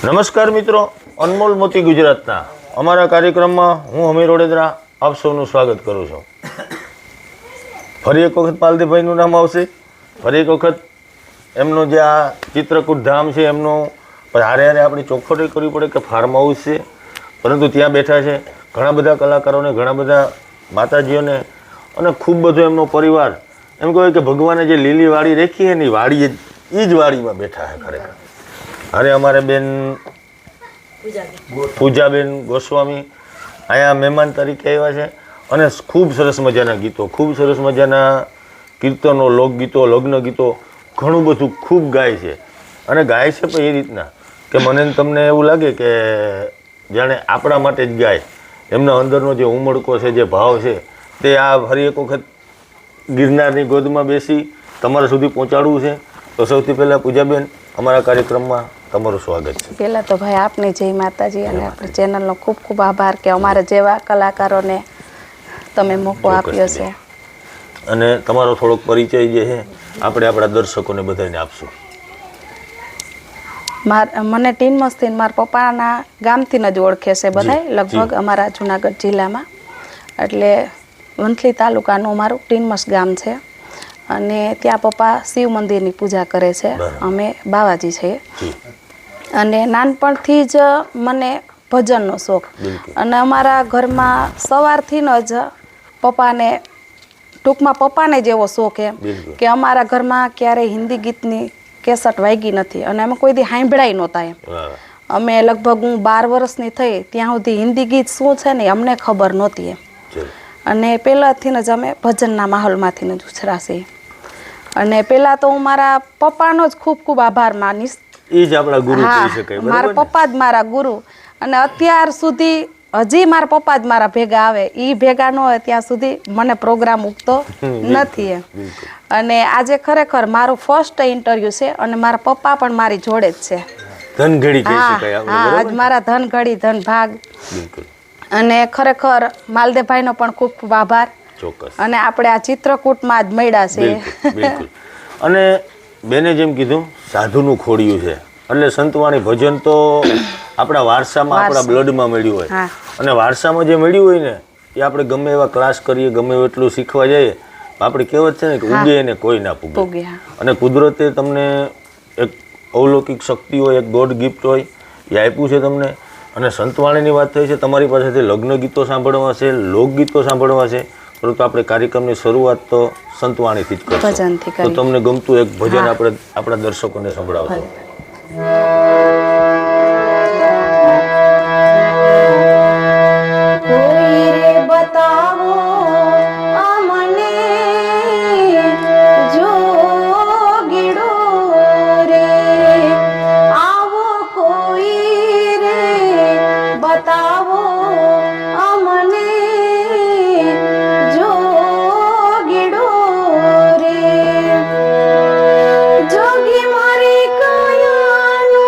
નમસ્કાર મિત્રો, અનમોલ મોતી ગુજરાતના અમારા કાર્યક્રમમાં હું અમીર વડોદરા આપ સૌનું સ્વાગત કરું છું. ફરી એક વખત પાલદેભાઈનું નામ આવશે. ફરી એક વખત એમનો જે આ ચિત્રકૂટ ધામ છે એમનો હારે હારે આપણે ચોખવટ કરવી પડે કે ફાર્મ હાઉસ છે, પરંતુ ત્યાં બેઠા છે ઘણા બધા કલાકારોને, ઘણા બધા માતાજીઓને અને ખૂબ બધો એમનો પરિવાર. એમ કહેવાય કે ભગવાને જે લીલી વાડી રાખી એની વાડી એ જ વાડીમાં બેઠા છે ખરેખર. અરે અમારે બેન પૂજાબેન ગોસ્વામી અહીંયા મહેમાન તરીકે આવ્યા છે અને ખૂબ સરસ મજાના ગીતો, ખૂબ સરસ મજાના કીર્તનો, લોકગીતો, લગ્ન ગીતો ઘણું બધું ખૂબ ગાય છે. અને ગાય છે પણ એ રીતના કે મને તમને એવું લાગે કે જાણે આપણા માટે જ ગાય. એમના અંદરનો જે ઉમળકો છે, જે ભાવ છે, તે આ ફરી એક વખત ગિરનારની ગોદમાં બેસી તમારા સુધી પહોંચાડવું છે. તો સૌથી પહેલાં પૂજાબેન, અમારા કાર્યક્રમમાં તમારું સ્વાગત છે. પહેલાં તો ભાઈ આપની જય માતાજી અને આપણી ચેનલનો ખૂબ ખૂબ આભાર કે અમારા જેવા કલાકારોને તમે મોકો આપ્યો છે. અને તમારો થોડોક પરિચય જે છે આપણે આપણા દર્શકોને બધાને આપશું. મને ટીન મસ્તીન મારા પપ્પાના ગામથી જ ઓળખે છે બધાય, લગભગ અમારા જુનાગઢ જિલ્લામાં. એટલે વંથલી તાલુકાનું અમારું ટીનમસ ગામ છે અને ત્યાં પપ્પા શિવ મંદિરની પૂજા કરે છે. અમે બાવાજી છીએ અને નાનપણથી જ મને ભજનનો શોખ. અને અમારા ઘરમાં સવારથી જ પપ્પાને જ એવો શોખ એમ કે અમારા ઘરમાં ક્યારેય હિન્દી ગીતની કેસટ વાગી નથી અને અમે કોઈ દી સાંભળાય નહોતા એમ. અમે લગભગ હું 12 વર્ષની થઈ ત્યાં સુધી હિન્દી ગીત શું છે ને અમને ખબર નહોતી એમ. અને પહેલાંથી જ અમે ભજનના માહોલમાંથી જ ઉછરાશી. અને પહેલાં તો હું મારા પપ્પાનો જ ખૂબ ખૂબ આભાર માનીશ. એ જ આપણા ગુરુ કહી શકાય. મારા પપ્પા જ મારા ગુરુ. અને અત્યાર સુધી હજી મારા પપ્પા જ મારા ભેગા આવે, એ ભેગા ન હોય ત્યાં સુધી મને પ્રોગ્રામ ઉગતો નથી એમ. અને આજે ખરેખર મારું ફર્સ્ટ ઇન્ટરવ્યુ છે અને મારા પપ્પા પણ મારી જોડે જ છે. ધનઘડી કહી શકાય. હા, આજ મારા ધનઘડી, ધન ભાગ. અને ખરેખર માલદેભાઈનો પણ ખૂબ ખૂબ આભાર. ચોક્કસ. અને આપણે આ ચિત્રકૂટમાં જ મળ્યા છે. બિલકુલ. અને બેને જેમ કીધું સાધુનું ખોડિયું છે એટલે સંતવાણી ભજન તો આપણા વારસામાં, આપણા બ્લડમાં મળ્યું હોય. અને વારસામાં જે મળ્યું હોય ને એ આપણે ગમે એવા ક્લાસ કરીએ, ગમે એટલું શીખવા જઈએ, આપણે કહેવત છે ને કે ઉગે એને કોઈ ના પૂગે. અને કુદરતે તમને એક અવલૌકિક શક્તિ હોય, એક ગોડ ગિફ્ટ હોય, એ આપ્યું છે તમને. અને સંતવાણીની વાત થઈ છે, તમારી પાસેથી લગ્ન ગીતો સાંભળવા છે, લોકગીતો સાંભળવા છે, પરંતુ આપણે કાર્યક્રમની શરૂઆત તો સંતવાણીથી જ કરશું. તો તમને ગમતું એક ભજન આપણે આપણા દર્શકોને સંભળાવશો. જોગી મારી કાયાનો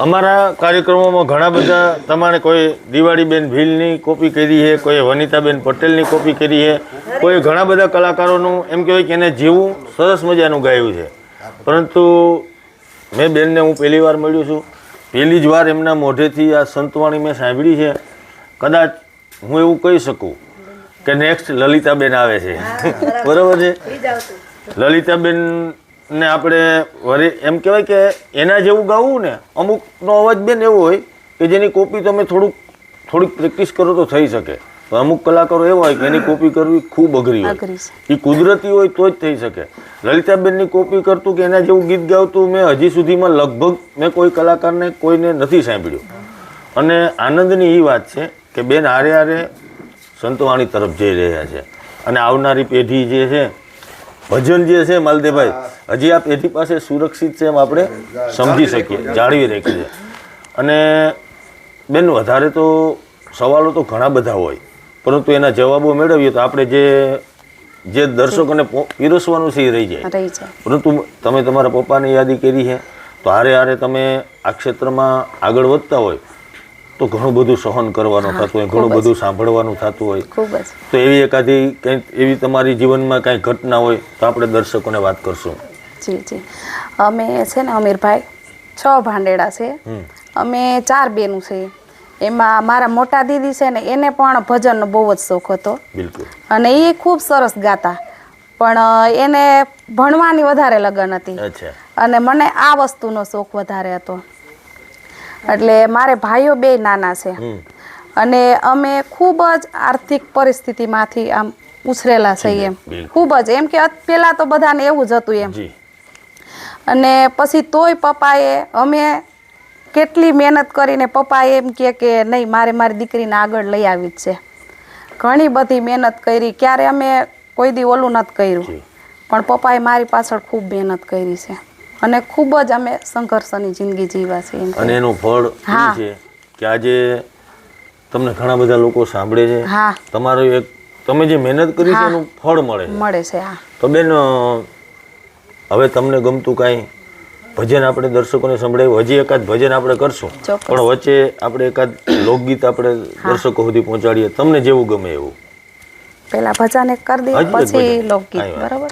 અમારા કાર્યક્રમોમાં ઘણા બધા તમારે કોઈ દિવાળીબેન ભીલની કોપી કરી છે, કોઈ વનિતાબેન પટેલની કોપી કરી છે, કોઈ ઘણા બધા કલાકારોનું એમ કહેવાય કે એને જીવું સરસ મજાનું ગાયું છે. પરંતુ મેં બેનને હું પહેલી વાર મળ્યો છું, પહેલી જ વાર એમના મોઢેથી આ સંતવાણી મેં સાંભળી છે. કદાચ હું એવું કહી શકું કે નેક્સ્ટ લલિતાબેન આવે છે. બરાબર છે. લલિતાબેનને આપણે વળી એમ કહેવાય કે એના જેવું ગાવું ને, અમુકનો અવાજ બેન એવો હોય કે જેની કોપી તમે થોડીક પ્રેક્ટિસ કરો તો થઈ શકે. અમુક કલાકારો એવા હોય કે એની કોપી કરવી ખૂબ અઘરી હોય, એ કુદરતી હોય તો જ થઈ શકે. લલિતાબેનની કોપી કરતું કે એના જેવું ગીત ગાવતું મેં હજી સુધીમાં લગભગ મેં કોઈ કલાકારને કોઈને નથી સાંભળ્યું. અને આનંદની એ વાત છે કે બેન હારે હારે સંતવાણી તરફ જઈ રહ્યા છે. અને આવનારી પેઢી જે છે, ભજન જે છે માલદેભાઈ, હજી આ પેઢી પાસે સુરક્ષિત છે એમ આપણે સમજી શકીએ, જાળવી રાખીએ. અને બેન વધારે તો સવાલો તો ઘણા બધા હોય, પરંતુ એના જવાબો મેળવીએ તો આપણે જે દર્શકોને પીરસવાનું છે એ રહી જાય. પરંતુ તમે તમારા પપ્પાની યાદી કરી છે, તો હારે હારે તમે આ ક્ષેત્રમાં આગળ વધતા હોય તો ઘણું બધું સહન કરવાનું થતું હોય, ઘણું બધું સાંભળવાનું થતું હોય. તો એવી એકાદી કંઈક એવી તમારી જીવનમાં કાંઈ ઘટના હોય તો આપણે દર્શકોને વાત કરશું. જી જી, અમે છે ને અમીરભાઈ 6 ભાંડેડા છે, અમે 4 બેનું છે. એમાં મારા મોટા દીદી છે ને એને પણ ભજનનો બહુ જ શોખ હતો. બિલકુલ. અને એ ખૂબ સરસ ગાતા, પણ એને ભણવાની વધારે લગન હતી. અને મને આ વસ્તુનો શોખ વધારે હતો. એટલે મારે ભાઈઓ 2 નાના છે. અને અમે ખૂબ જ આર્થિક પરિસ્થિતિમાંથી આમ ઉછરેલા છીએ એમ, ખૂબ જ એમ કે પહેલાં તો બધાને એવું જ હતું એમ. અને પછી તોય પપ્પાએ અમે કેટલી મહેનત કરીને પપ્પા એમ કે નહીં મારે મારી દીકરીને આગળ લઈ આવી જ છે. ઘણી બધી મહેનત કરી, ક્યારે અમે કોઈ દી ઓલું નથી કર્યું, પણ પપ્પાએ મારી પાછળ ખૂબ મહેનત કરી છે. અને ખૂબ જ અમે સંઘર્ષની જિંદગી જીવ્યા છે. અને એનું ફળ એ છે કે આજે તમને ઘણા બધા લોકો સાંભળે છે. તમારો એક તમે જે મહેનત કરી છે એનું ફળ મળે છે. તો બેન હવે તમને ગમતું કાંઈ ભજન આપણે દર્શકોને સંભળાવ્યું, હજી એકાદ ભજન આપણે કરશું, પણ વચ્ચે આપણે એકાદ લોકગીત આપણે દર્શકો સુધી પહોંચાડીએ, તમને જેવું ગમે એવું. પહેલા ભજન એક કરી દઈએ, પછી લોકગીત. બરાબર.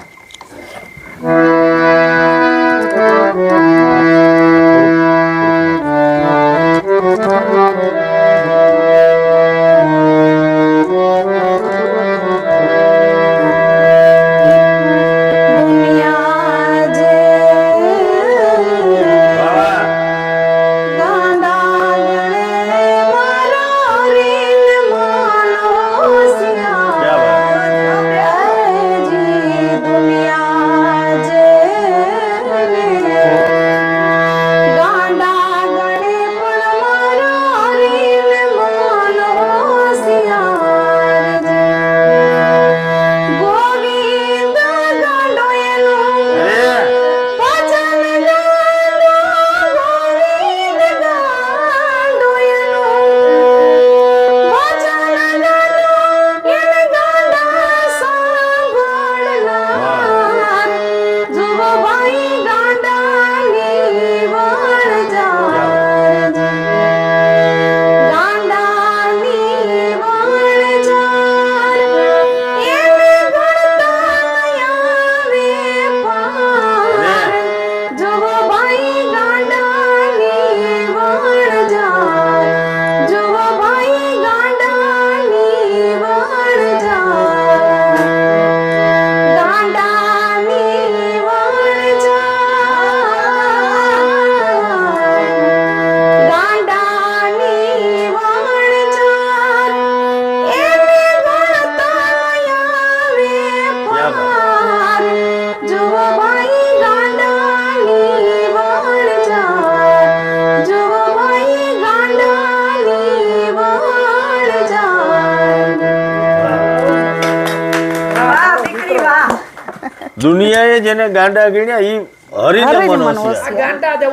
દુનિયાએ જેને ગાંડા ગણ્યા ઈ હરીને મનોસ્યા.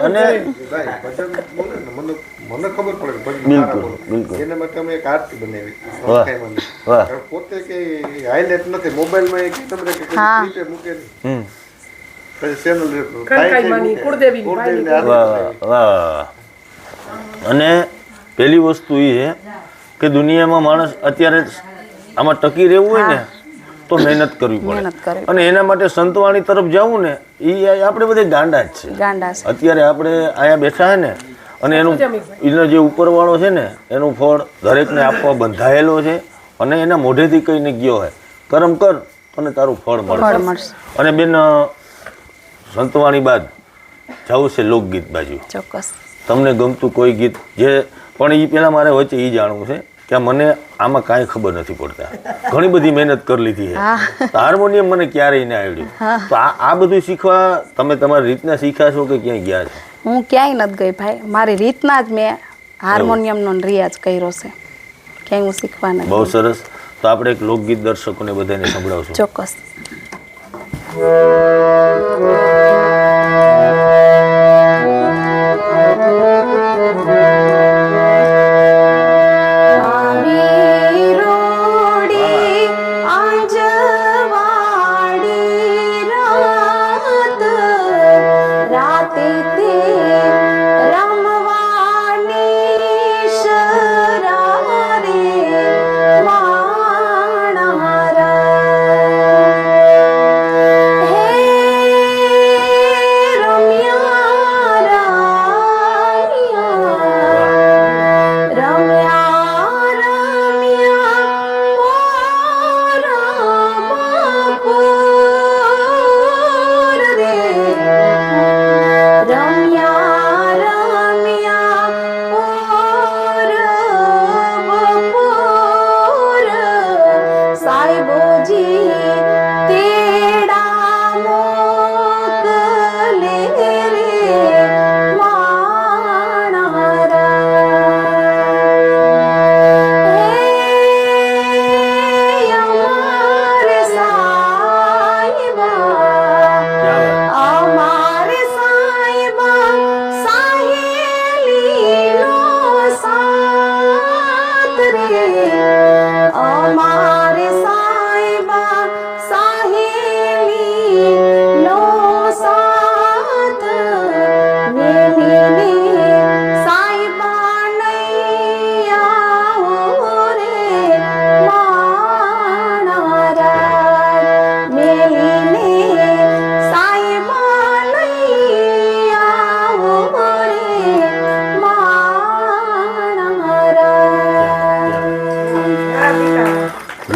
અને મને ખબર પડે બિલકુલ બિલકુલ એને મેં તમે એક આરતી બનાવી પોતે કે હાઈલાઇટ નથી મોબાઈલમાં એક તમને કે ક્લિપે મૂકેલી પછી ચેનલ વાહ અને પહેલી વસ્તુ એ છે કે દુનિયામાં માણસ અત્યારે આમાં ટકી રહેવું હોય ને તો મહેનત કરવી પડે, અને એના માટે સંતવાણી તરફ જવું ને એ આપણે બધે ગાંડા જ છે. અત્યારે આપણે અહીંયા બેઠા છે ને, અને એનો જે ઉપરવાળો છે ને એનું ફળ દરેકને આપવા બંધાયેલો છે, અને એના મોઢેથી કહીને ગયો હોય કર્મ કર અને તારું ફળ મળશે. અને બેન સંતવાણી બાદ જવું છે લોકગીત બાજુ. ચોક્કસ. તમને ગમતું કોઈ ગીત જે, પણ એ પહેલાં મારે વચ્ચે એ જાણવું છે કે મને આમાં કાંઈ ખબર નથી પડતા, ઘણી બધી મહેનત કરી લીધી છે, તો હાર્મોનિયમ મને ક્યારેય ના આવડ્યું, તો આ બધું શીખવા તમે તમારી રીતના શીખ્યા છો કે ક્યાંય ગયા છો? હું ક્યાંય નથી ગઈ ભાઈ, મારી રીતના જ મેં હાર્મોનિયમનો રિયાઝ કર્યો છે, ક્યાંય હું શીખવા નથી. બહુ સરસ. તો આપણે એક લોકગીત દર્શકોને બધાને સંભળાવશું. ચોક્કસ.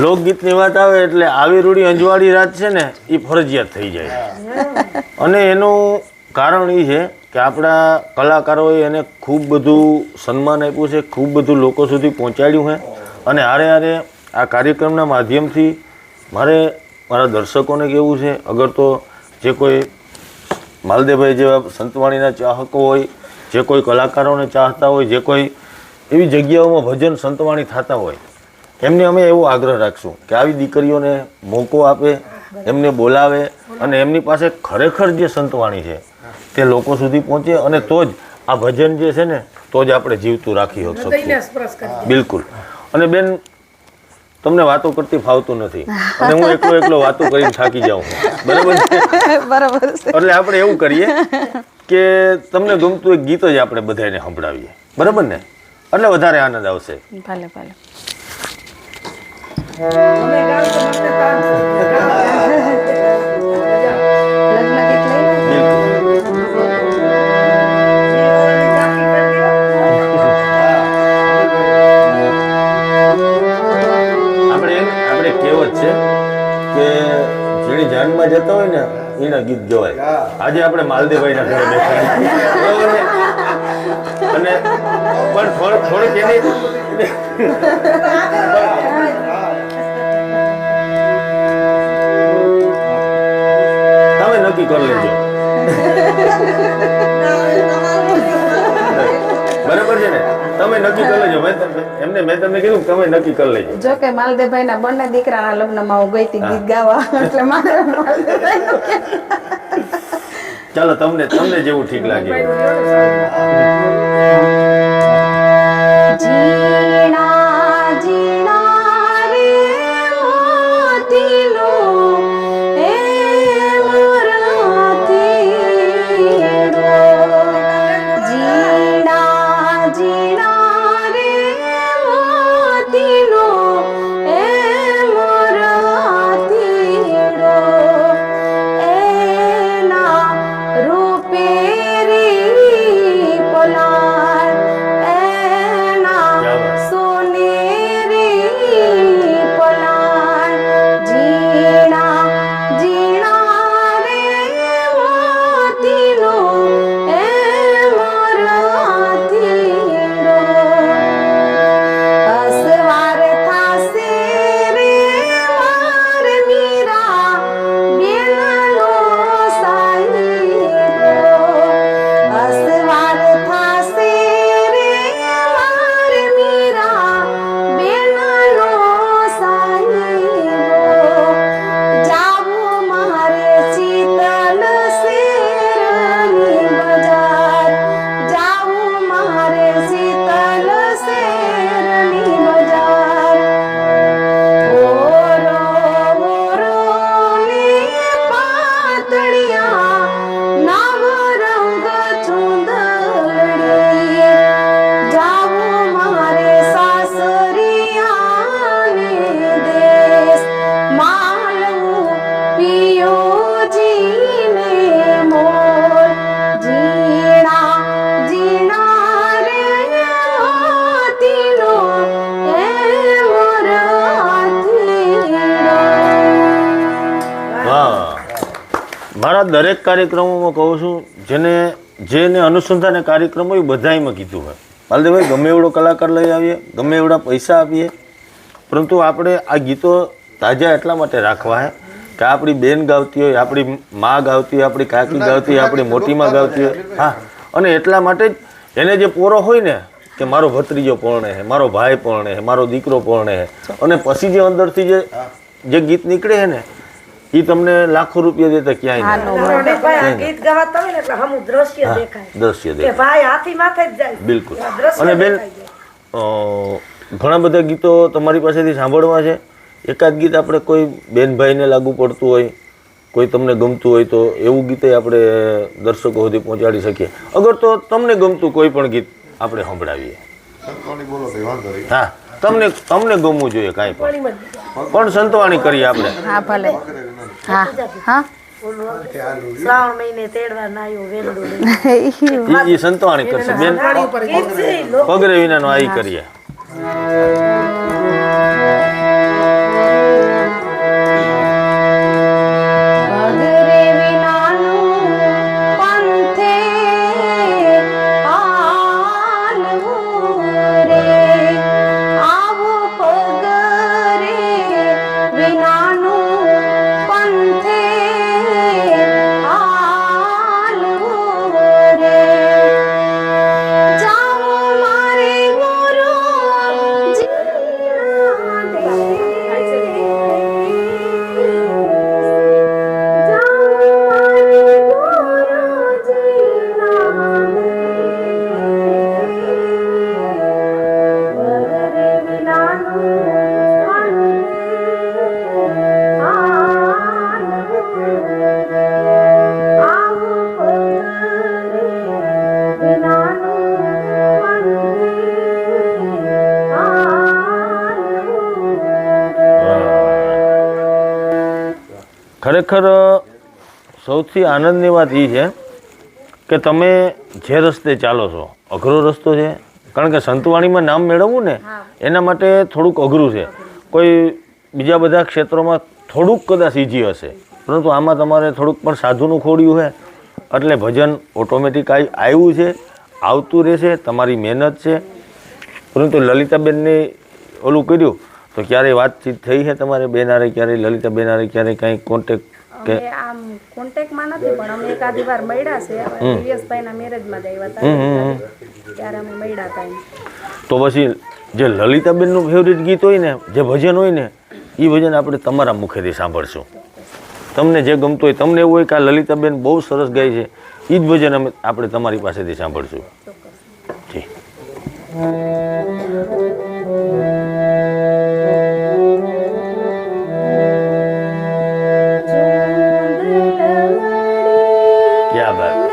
લોકગીતની વાત આવે એટલે આવી રૂડી અંજવાળી રાત છે ને એ ફરજિયાત થઈ જાય, અને એનું કારણ એ છે કે આપણા કલાકારોએ એને ખૂબ બધું સન્માન આપ્યું છે, ખૂબ બધું લોકો સુધી પહોંચાડ્યું છે, અને હારે હારે આ કાર્યક્રમના માધ્યમથી મારે મારા દર્શકોને કહેવું છે, અગર તો જે કોઈ માલદેવભાઈ જેવા સંતવાણીના ચાહકો હોય, જે કોઈ કલાકારોને ચાહતા હોય, જે કોઈ એવી જગ્યાઓમાં ભજન સંતવાણી થતા હોય, એમને અમે એવો આગ્રહ રાખશું કે આવી દીકરીઓને મોકો આપે, એમને બોલાવે, અને એમની પાસે ખરેખર જે સંતવાણી છે તે લોકો સુધી પહોંચે, અને તો જ આ ભજન જે છે ને તો જ આપણે જીવતું રાખી શકશું. બિલકુલ. અને બેન તમને વાતો કરતી ફાવતું નથી, અને હું એકલો વાતો કરીને થાકી જાઉં, બરાબર? એટલે આપણે એવું કરીએ કે તમને ગમતું એક ગીત જ આપણે બધાને સંભળાવીએ, બરાબર ને? એટલે વધારે આનંદ આવશે. ભલે ભલે. આપણે કહેવત છે કે જેની જાનમાં જતા હોય ને એના ગીત ગવાય. આજે આપણે માલદેવભાઈના ઘરે બેઠા અને પણ થોડીક એની તમે નક્કી કરી લેજો, બરાબર છે ને? તમે નક્કી કરી લેજો. મેં તમને કીધું તમે નક્કી કરી લેજો. જો કે માલદેવભાઈ ના બંને દીકરાના લગ્નમાં હું ગઈ હતી ગીત ગાવા, એટલે મારે ચાલો તમને જેવું ઠીક લાગે. જીણા દરેક કાર્યક્રમોમાં કહું છું જેને અનુસંધાને કાર્યક્રમ હોય બધામાં કીધું હોય માલદેવભાઈ ગમે એવડો કલાકાર લઈ આવીએ ગમે એવડા પૈસા આપીએ પરંતુ આપણે આ ગીતો તાજા એટલા માટે રાખવા હે કે આપણી બેન ગાવતી હોય આપણી મા ગાવતી હોય આપણી કાકી ગાવતી હોય આપણી મોટીમાં ગાવતી હોય હા અને એટલા માટે જ એને જે પોરો હોય ને કે મારો ભત્રીજો પરણે છે મારો ભાઈ પરણે છે મારો દીકરો પરણે છે અને પછી જે અંદરથી જે ગીત નીકળે છે ને એ તમને લાખો રૂપિયા દેતા ક્યાંય દ્રશ્ય દેખાય બિલકુલ અને બેન ઘણા બધા ગીતો તમારી પાસેથી સાંભળવા છે એકાદ ગીત આપણે કોઈ બેનભાઈને લાગુ પડતું હોય કોઈ તમને ગમતું હોય તો એવું ગીતે આપણે દર્શકો સુધી પહોંચાડી શકીએ અગર તો તમને ગમતું કોઈ પણ ગીત આપણે સંભળાવીએ હા તમને ગમવું જોઈએ કાંઈ પણ સંતવાણી કરીએ આપણે હા ભલે હા હા ઈ સંતવાણી કરશે બેન પગરે વિનાનો આ કરીએ ખરેખર સૌથી આનંદની વાત એ છે કે તમે જે રસ્તે ચાલો છો અઘરો રસ્તો છે કારણ કે સંતવાણીમાં નામ મેળવવું ને એના માટે થોડુંક અઘરું છે કોઈ બીજા બધા ક્ષેત્રોમાં થોડુંક કદાચ ઈજી હશે પરંતુ આમાં તમારે થોડુંક પણ સાધુનું ખોડ્યું છે એટલે ભજન ઓટોમેટિક આવ્યું છે આવતું રહેશે તમારી મહેનત છે પરંતુ લલિતાબેનને ઓલું કર્યું તો ક્યારેય વાતચીત થઈ છે તમારે બેનારે ક્યારેય લલિતાબેન હારે ક્યારેય કાંઈ કોન્ટેક્ટ કે આમ કોન્ટેક્ટમાં નથી પણ અમે એકાદી વાર મળ્યા છે દિવ્યેશભાઈના મેરેજમાં જ આવ્યા હતા ત્યારે અમે મળ્યા હતા તો પછી જે લલિતાબેનનું ફેવરિટ ગીત હોય ને જે ભજન હોય ને એ ભજન આપણે તમારા મુખેથી સાંભળશું તમને જે ગમતું હોય તમને એવું હોય કે આ લલિતાબેન બહુ સરસ ગાય છે એ જ ભજન આપણે તમારી પાસેથી સાંભળશું જી क्या बात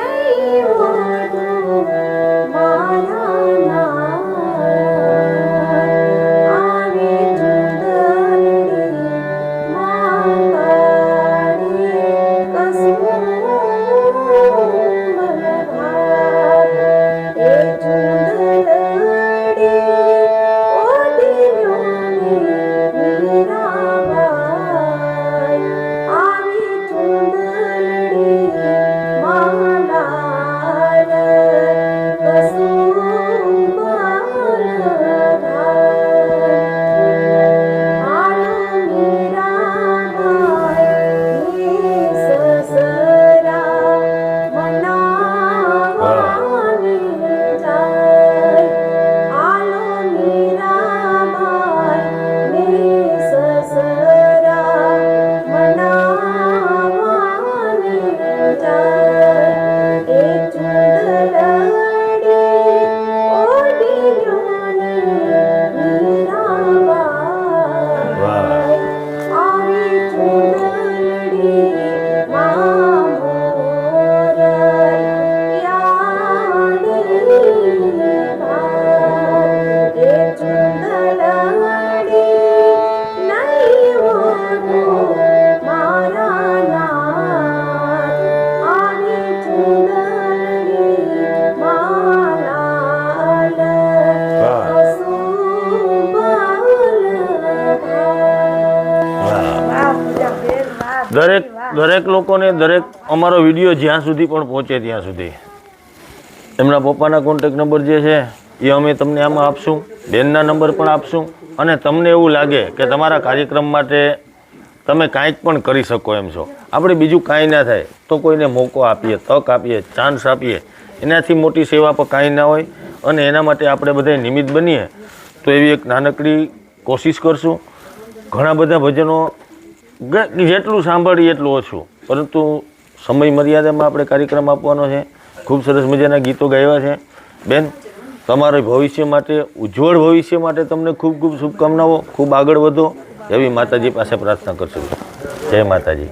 દરેક દરેક લોકોને દરેક અમારો વિડીયો જ્યાં સુધી પણ પહોંચે ત્યાં સુધી એમના પપ્પાના કોન્ટેક નંબર જે છે એ અમે તમને આમાં આપશું, બેનના નંબર પણ આપશું. અને તમને એવું લાગે કે તમારા કાર્યક્રમ માટે તમે કાંઈક પણ કરી શકો એમ છો, આપણે બીજું કાંઈ ના થાય તો કોઈને મોકો આપીએ, તક આપીએ, ચાન્સ આપીએ, એનાથી મોટી સેવા પણ કાંઈ ના હોય. અને એના માટે આપણે બધા નિમિત્ત બનીએ તો એવી એક નાનકડી કોશિશ કરશું. ઘણા બધા ભજનો જેટલું સાંભળીએ એટલું ઓછું, પરંતુ સમય મર્યાદામાં આપણે કાર્યક્રમ આપવાનો છે. ખૂબ સરસ મજાના ગીતો ગાયા છે. બેન, તમારા ભવિષ્ય માટે, ઉજ્જવળ ભવિષ્ય માટે તમને ખૂબ ખૂબ શુભકામનાઓ. ખૂબ આગળ વધો એવી માતાજી પાસે પ્રાર્થના કરશું. જય માતાજી.